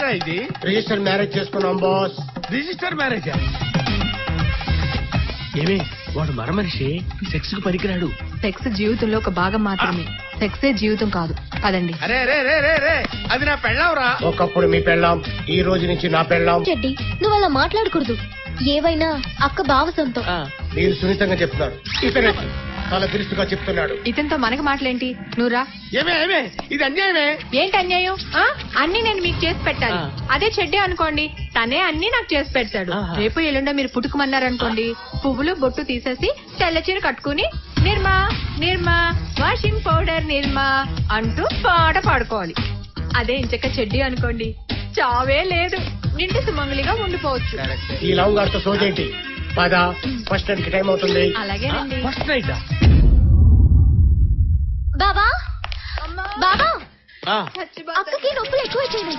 ఏంట్రా ఇది? Register marriage చేసుకున్నాం బాస్. Register marriage? ఏమి వాడు మరమనిషి, సెక్స్ కు పనికిరాడు. సెక్స్ జీవితంలో ఒక భాగం మాత్రమే, సెక్సే జీవితం కాదు. పదండి. అరే రే రే రే రే, అది నా పెళ్ళాంరా. ఒకప్పుడు మీ పెళ్ళాం, ఈ రోజు నుంచి నా పెళ్ళాం. చెడ్డి, నువ్వు అలా మాట్లాడకూడదు. ఏవైనా అక్క బావ సొంతం. మీరు సున్నితంగా చెప్తున్నారు, ఇతనే చాలా బిరుసుగా చెప్తున్నాడు. ఇతనితో మనకు మాటలేంటి? నువ్వురా. ఏమే ఇది అన్యాయమే. ఏంటి అన్యాయం? అన్ని నేను మీకు చేసి పెట్టాలి. అదే చెడ్డే అనుకోండి, తనే అన్ని నాకు చేసి పెడతాడు. రేపు ఎల్లుండో మీరు పుట్టుకుమన్నారనుకోండి, పువ్వులు బొట్టు తీసేసి తెల్ల చీర కట్టుకుని నిర్మా నిర్మా వాషింగ్ పౌడర్ నిర్మా అంటూ పాట పాడుకోవాలి. అదే ఇంచక్క చెడ్డి అనుకోండి, చావే లేదు, నిండు సుమంగలిగా ఉండిపోవచ్చు. ఈ లవ్ గారితో సోదేంటి? పద, ఫస్ట్ నైట్ కి టైం అవుతుంది. అలాగేనండి. ఫస్ట్ నైట్ బాబా బాబా, ఆ అక్కకి నొప్పులు ఎక్కువైపోయింది.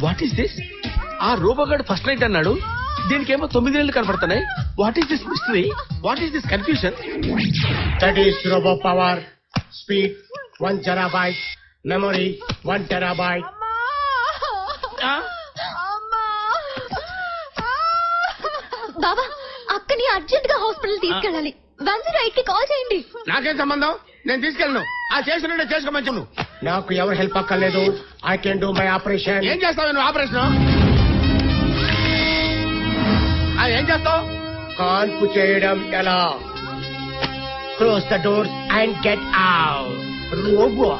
What is this? ఆ రూపగాడు ఫస్ట్ నైట్ అన్నాడు, దీనికేమో 9 నెలలు కనపడుతున్నాయి. What is this mystery? What is this confusion? That is robo power. Speed 1 terabyte, memory 1 terabyte. బాబా, అక్కని అర్జెంట్ గా హాస్పిటల్ తీసుకెళ్ళాలి. 108 కి కాల్ చేయండి. నాకేం సంబంధం? నేను తీసుకెళ్ళను. ఆ చేసుకుంటే చేసుకోమంచు. నువ్వు నాకు ఎవరు హెల్ప్ అక్కర్లేదు. I can do my operation. ఏం చేస్తావు నువ్వు ఆపరేషన్? ఏం చేస్తావు? కాన్పు చేయడం ఎలా? Close the doors and get out. Robo.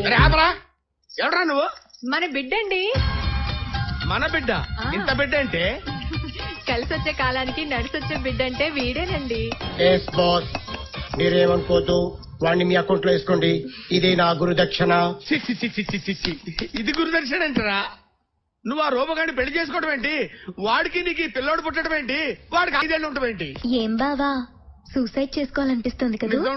అరే ఆపరా, ఎవడరా నువ్వు? మన బిడ్డండి. మన బిడ్డ? ఇంత బిడ్డ అంటే? కలిసొచ్చే కాలానికి నడిసొచ్చే బిడ్డంటే వీడేనండి. Yes boss, మీరేమనుకోద్దు. వాడిని మీ అకౌంట్ లో వేసుకోండి. ఇదే నా గురుదక్షిణ. ఇది గురుదర్శన అంటారా? నువ్వు ఆ రూపగాడిని పెళ్లి చేసుకోవడం ఏంటి? వాడికి నీకు పిల్లోడు పుట్టడం ఏంటి? వాడికి 5 ఏళ్ళు ఉండటం ఏంటి? ఏం బావా, సూసైడ్ చేసుకోవాలనిపిస్తుంది కదా?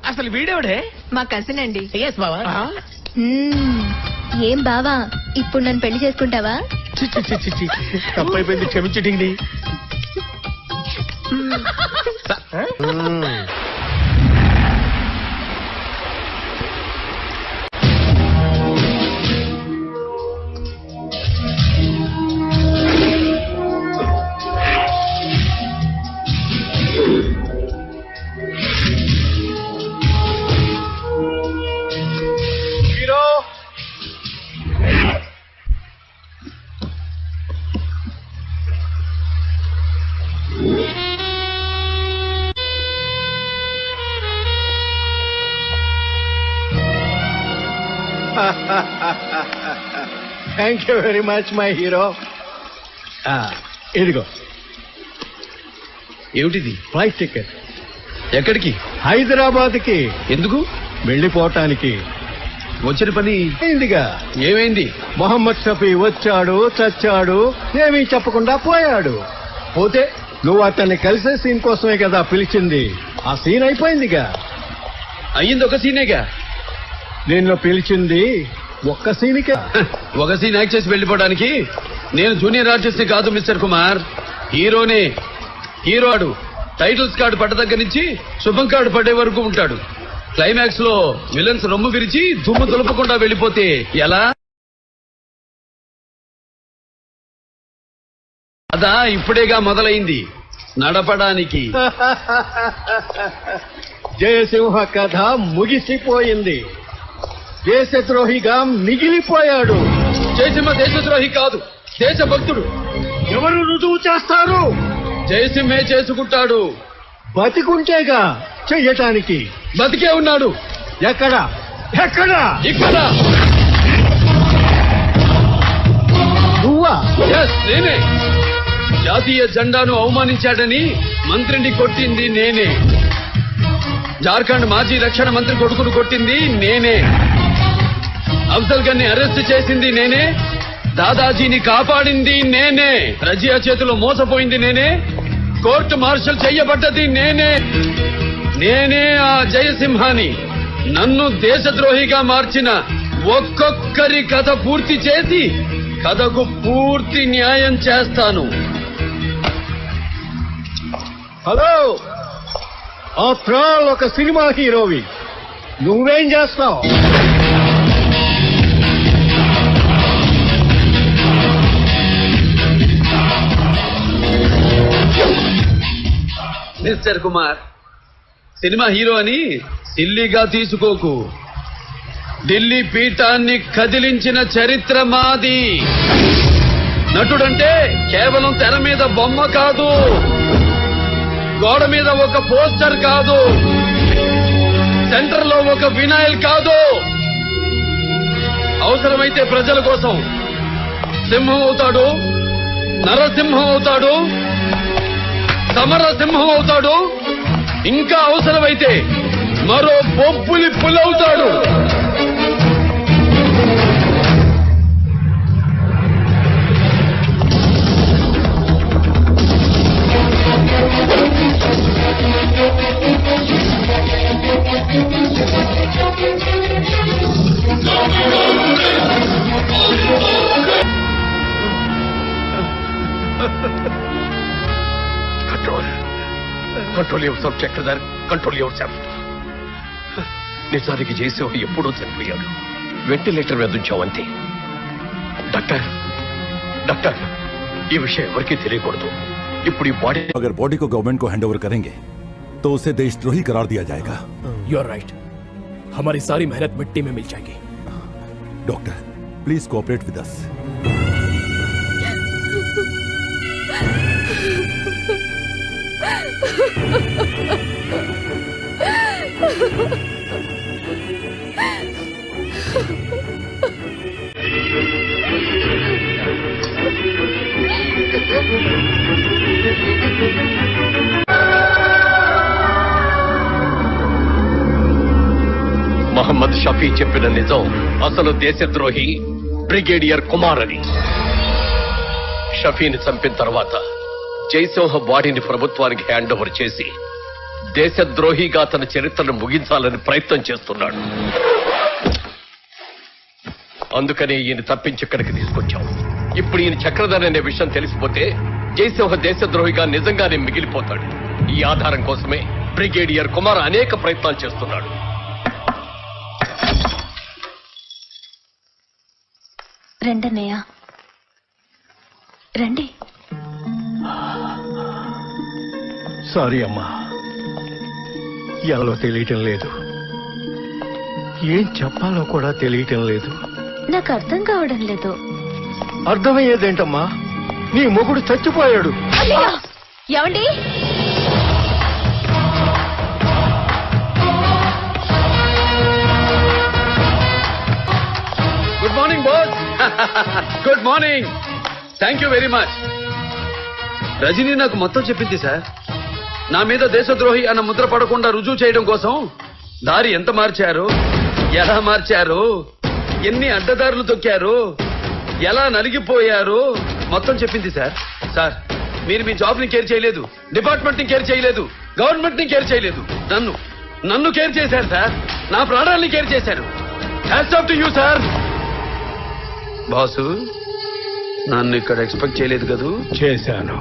అసలు వీడేవాడే? మా కజిన్ అండి. ఎస్ బావా. ఏం బావా, ఇప్పుడు నన్ను పెళ్లి చేసుకుంటావా? తప్పైపోయింది, క్షమించండి. Thank you very much my hero. ఇదిగో ఏమిటిది? Flight ticket. ఎక్కడికి? హైదరాబాద్ కి. ఎందుకు? వెళ్ళిపోవటానికి. వచ్చిన పని అయిందిగా. ఏమైంది? మొహమ్మద్ షఫీ వచ్చాడు, చచ్చాడు, ఏమీ చెప్పకుండా పోయాడు. పోతే నువ్వు అతన్ని కలిసే సీన్ కోసమే కదా పిలిచింది. ఆ సీన్ అయిపోయిందిగా. అయ్యింది ఒక సీనేగా. నిన్ను పిలిచింది ఒక్క సీన్కే. ఒక సీన్ యాక్ట్ చేసి వెళ్ళిపోవడానికి. నేను జూనియర్ ఆర్టిస్ట్ కాదు మిస్టర్ కుమార్, హీరోనే. హీరోడు టైటిల్స్ కార్డు పడ్డ దగ్గర నుంచి శుభం కార్డు పడే వరకు ఉంటాడు. క్లైమాక్స్ లో విలన్స్ రొమ్ము విరిచి దుమ్ము దులపకుండా వెళ్ళిపోతే ఎలా? అదా ఇప్పుడేగా మొదలైంది నడపడానికి. జయసింహ కథ ముగిసిపోయింది. దేశద్రోహిగా మిగిలిపోయాడు. జయసింహ దేశద్రోహి కాదు, దేశభక్తుడు. ఎవరు రుజువు చేస్తారు? జయసింహే చేసుకుంటాడు. బతికుంటేగా చెయ్యటానికి. బతికే ఉన్నాడు. ఎక్కడ? ఎక్కడ? ఇక్కడ. నువ్వా? నేనే. జాతీయ జెండాను అవమానించాడని మంత్రిని కొట్టింది నేనే. జార్ఖండ్ మాజీ రక్షణ మంత్రి కొడుకును కొట్టింది నేనే. అఫ్జల్ గన్ని అరెస్ట్ చేసింది నేనే. దాదాజీని కాపాడింది నేనే. రజియా చేతిలో మోసపోయింది నేనే. కోర్టు మార్షల్ చెయ్యబడ్డది నేనే. నేనే ఆ జయసింహాని. నన్ను దేశద్రోహిగా మార్చిన ఒక్కొక్కరి కథ పూర్తి చేసి కథకు పూర్తి న్యాయం చేస్తాను. హలో, ఆఫ్టర్ ఆల్ ఒక సినిమా హీరోవి, నువ్వేం చేస్తావు? మిస్టర్ కుమార్, సినిమా హీరో అని సిల్లిగా తీసుకోకు. ఢిల్లీ పీఠాన్ని కదిలించిన చరిత్ర మాది. నటుడంటే కేవలం తెర మీద బొమ్మ కాదు, గోడ మీద ఒక పోస్టర్ కాదు, సెంటర్ లో ఒక వినాయల్ కాదు. అవసరమైతే ప్రజల కోసం సింహం అవుతాడు, నరసింహం అవుతాడు, సమరసింహం అవుతాడు, ఇంకా అవసరమైతే మరో బొబ్బులి పులవుతాడు. Control yourself Chakradhar, control yourself. నిజానికి చేసే ఎప్పుడూ చనిపోయాడు. వెంటిలేటర్ మీద ఉంచావంతే. డాక్టర్ డాక్టర్, ఈ విషయం ఎవరికీ తెలియకూడదు. ఇప్పుడు ఈ బాడీ अगर बॉडी को गवर्नमेंट को हैंड ओवर करेंगे तो उसे देशद्रोही करार दिया जाएगा. You are right. हमारी सारी मेहनत मिट्टी में मिल जाएगी. Doctor please cooperate with us. Mohammed Shafi చెప్పిన నిజం, అసలు దేశద్రోహి బ్రిగేడియర్ కుమార్ అని. షఫీని చంపిన తర్వాత జయసింహ బాడీని ప్రభుత్వానికి హ్యాండ్ ఓవర్ చేసి దేశద్రోహిగా తన చరిత్రను ముగించాలని ప్రయత్నం చేస్తున్నాడు. అందుకనే ఈయన తప్పించి ఇక్కడికి తీసుకొచ్చాం. ఇప్పుడు ఈయన చక్రధర్ అనే విషయం తెలిసిపోతే జయసింహ దేశద్రోహిగా నిజంగానే మిగిలిపోతాడు. ఈ ఆధారం కోసమే బ్రిగేడియర్ కుమార్ అనేక ప్రయత్నాలు చేస్తున్నాడు. రండన్నయ్య, రండి. సారీ అమ్మా, ఎవరో తెలియటం లేదు, ఏం చెప్పాలో కూడా తెలియటం లేదు. నాకు అర్థం కావడం లేదు. అర్థమయ్యేదేంటమ్మా, నీ మొగుడు చచ్చిపోయాడు. ఏమండి? Good morning boss. Good morning. Thank you very much. Rajani నాకు మొత్తం చెప్పింది సార్. నా మీద దేశద్రోహి అన్న ముద్ర పడకుండా రుజువు చేయడం కోసం దారి ఎంత మార్చారు, ఎలా మార్చారు, ఎన్ని అడ్డదారులు తొక్కారు, ఎలా నలిగిపోయారు, మొత్తం చెప్పింది సార్. సార్, మీరు మీ జాబ్ ని కేర్ చేయలేదు, డిపార్ట్మెంట్ ని కేర్ చేయలేదు, గవర్నమెంట్ ని కేర్ చేయలేదు, నన్ను కేర్ చేశారు సార్. నా ప్రాణాలని కేర్ చేశారు. Hats off to you sir. Boss, నన్ను ఇక్కడ ఎక్స్పెక్ట్ చేయలేదు కదూ? చేశాను,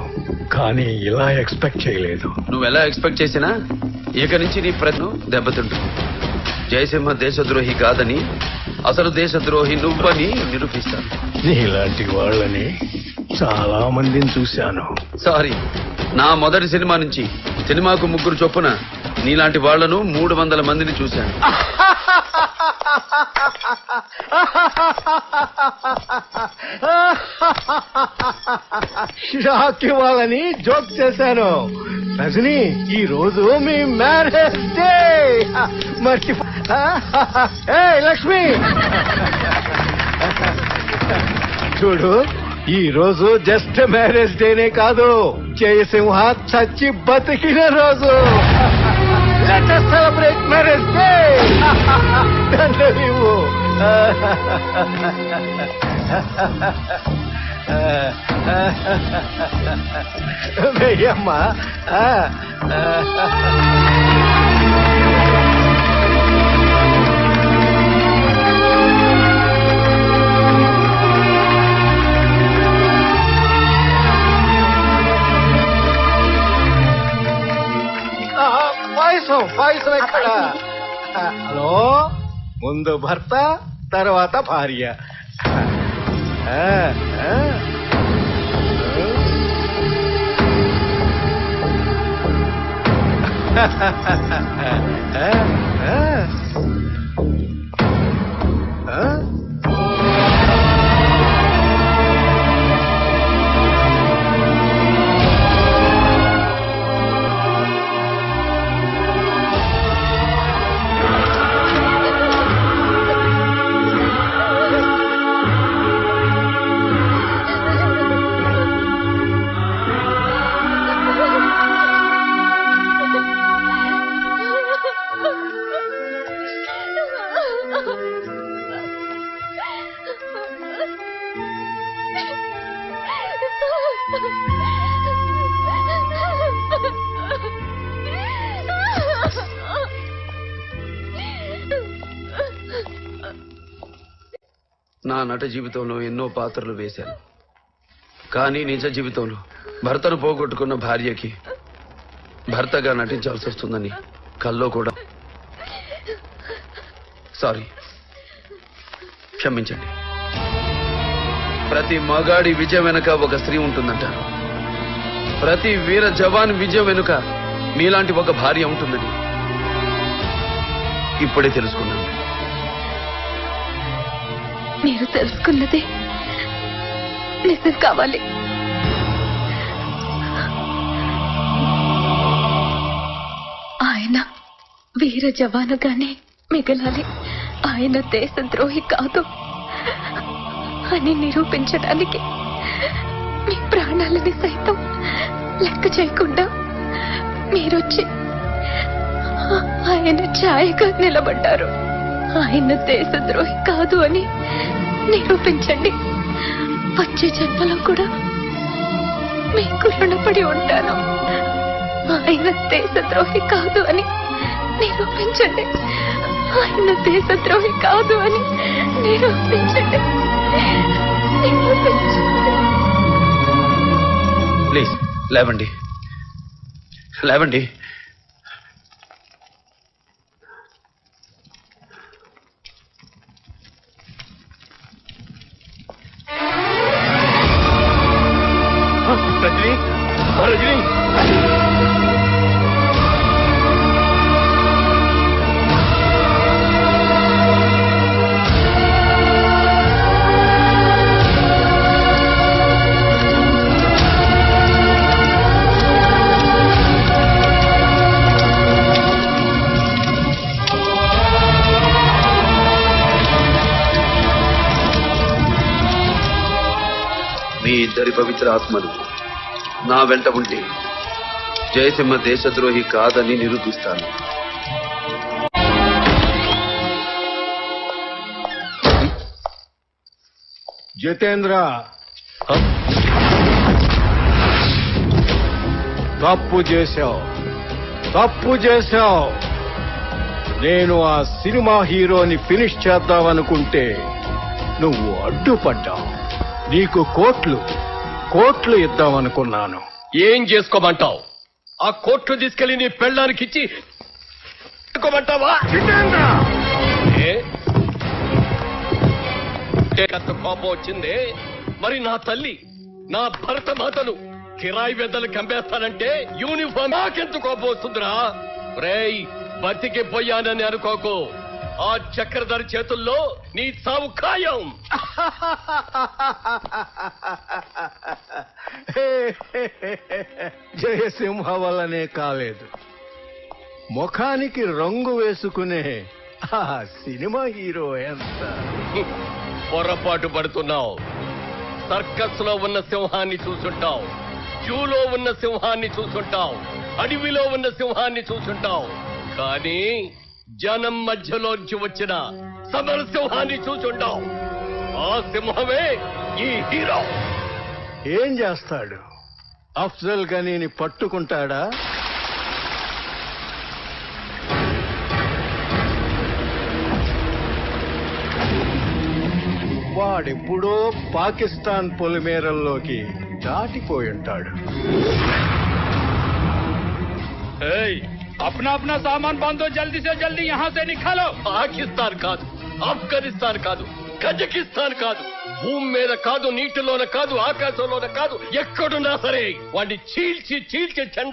కానీ ఇలా ఎక్స్పెక్ట్ చేయలేదు. నువ్వు ఎలా ఎక్స్పెక్ట్ చేసినా ఇక నుంచి నీ ప్రయత్నం దెబ్బతింటుంది. జయసింహ దేశద్రోహి కాదని, అసలు దేశద్రోహి నువ్వని నిరూపిస్తాను. నీలాంటి వాళ్ళని చాలా మందిని చూశాను. సారీ, నా మొదటి సినిమా నుంచి సినిమాకు 3 చొప్పున నీలాంటి వాళ్లను 300 మందిని చూశాను. షాక్ ఇవ్వాలని జోక్ చేశాను. రజనీ, ఈ రోజు మీ మ్యారేజ్ డే. మర్చిపో. లక్ష్మి, చూడు, ఈ రోజు జస్ట్ మ్యారేజ్ డేనే కాదు, జయసింహ చచ్చి బతికిన రోజు. Let us celebrate marriage day. దండలివ్వు. వెయ్యమ్మా. పాయసం ఎక్కడ? హలో, ముందు భర్త తర్వాత భార్య. నా నట జీవితంలో ఎన్నో పాత్రలు వేశాను. కానీ నిజ జీవితంలో భర్తను పోగొట్టుకున్న భార్యకి భర్తగా నటించాల్సి వస్తుందని కల్లో కూడా. సారీ, క్షమించండి. ప్రతి మగాడి విజయం వెనుక ఒక స్త్రీ ఉంటుందంటారు. ప్రతి వీర జవాన్ విజయం వెనుక మీలాంటి ఒక భార్య ఉంటుందని ఇప్పుడే తెలుసుకున్నాను. మీరు తెలుసుకున్నదే నిజం కావాలి. ఆయన వీర జవానుగానే మిగలాలి. ఆయన దేశద్రోహి కాదు అని నిరూపించడానికి మీ ప్రాణాలని సైతం లెక్క చేయకుండా మీరొచ్చి ఆయన ఛాయగా నిలబడ్డారు. ఆయన దేశద్రోహి కాదు అని నిరూపించండి. వచ్చే జన్మలో కూడా మీకు రుణపడి ఉంటాను. ఆయన దేశద్రోహి కాదు అని నిరూపించండి. ఆయన దేశద్రోహి కాదు అని నిరూపించండి. ప్లీజ్ లేవండి, లేవండి. రజనీ, రజనీ, మీ ఇద్దరి పవిత్ర ఆత్మలు నా వెంట ఉంటే జయసింహ దేశద్రోహి కాదని నిరూపిస్తాను. జితేంద్ర, తప్పు చేశావు, తప్పు చేశావు. నేను ఆ సినిమా హీరోని ఫినిష్ చేద్దామనుకుంటే నువ్వు అడ్డుపడ్డావు. నీకు కోట్లు ఇద్దామనుకున్నాను. ఏం చేసుకోమంటావు? ఆ కోట్లు తీసుకెళ్లి నీ పెళ్ళానికి ఇచ్చి కోమంటావా? కోపం వచ్చిందే మరి నా తల్లి, నా భరత మాతను కిరాయి పెద్దలు కంపేస్తానంటే యూనిఫామ్ నాకెంత కోపం వస్తుందిరా? రేయ్, బతికి పోయానని అనుకోకు. ఆ చక్రధర్ చేతుల్లో నీ సావు ఖాయం. జయసింహ వల్లనే కాలేదు, ముఖానికి రంగు వేసుకునే ఆ సినిమా హీరో ఎంత పొరపాటు పడుతున్నావు. సర్కస్ లో ఉన్న సింహాన్ని చూసుంటావు, జూలో ఉన్న సింహాన్ని చూసుంటావు, అడవిలో ఉన్న సింహాన్ని చూసుంటావు. కానీ జనం మధ్యలోంచి వచ్చిన సమరసింహాన్ని చూచుంటావు. ఆ సింహమే ఈ హీరో. ఏం చేస్తాడు? అఫ్జల్ గనీని పట్టుకుంటాడా? వాడెప్పుడో పాకిస్తాన్ పొలిమేరల్లోకి దాటిపోయుంటాడు. अपना अपना सामान बांधो, जल्दी से जल्दी यहाँ से निकालो. పాకిస్తాన్ కాదు, ఆఫ్ఘనిస్తాన్ కాదు, కజకిస్తాన్ కాదు, భూమి మీద కాదు, నీటిలోన కాదు, ఆకాశంలోన కాదు, ఎక్కడున్నా సరే వాడిని చీల్చి చీల్చి చెండ